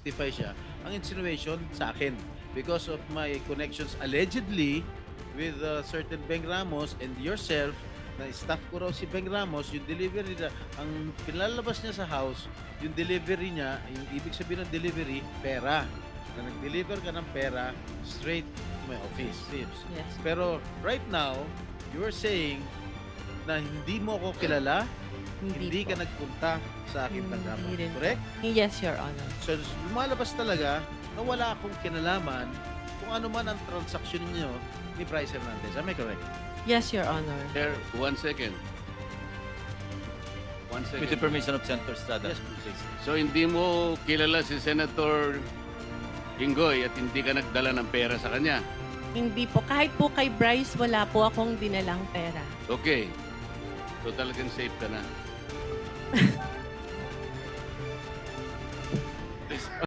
testify siya, ang insinuation sa akin because of my connections allegedly with certain Beng Ramos and yourself na staff ko raw si Beng Ramos, yung delivery na, ang pinalabas niya sa house, yung delivery niya, yung ibig sabihin ng delivery, pera. Na nag-deliver ka ng pera straight to my office. Yes. Pero right now, you are saying na hindi mo ako kilala, hindi po. ka nagpunta sa aking Hindi tanggapan. rin po. Correct? Yes, Your Honor. So, lumalabas talaga na wala akong kinalaman kung ano man ang transaksyon niyo ni Bryce Hernandez. Am I correct? Yes, Your Honor. Sir, 1 second. 1 With the second. permission of Senator Estrada. Yes, please. So hindi mo kilala si Senator Inggoy at hindi ka nagdala ng pera sa kanya. Hindi po. Kahit po kay Bryce, wala po akong dinalang pera. Okay. So talagang safe ka na.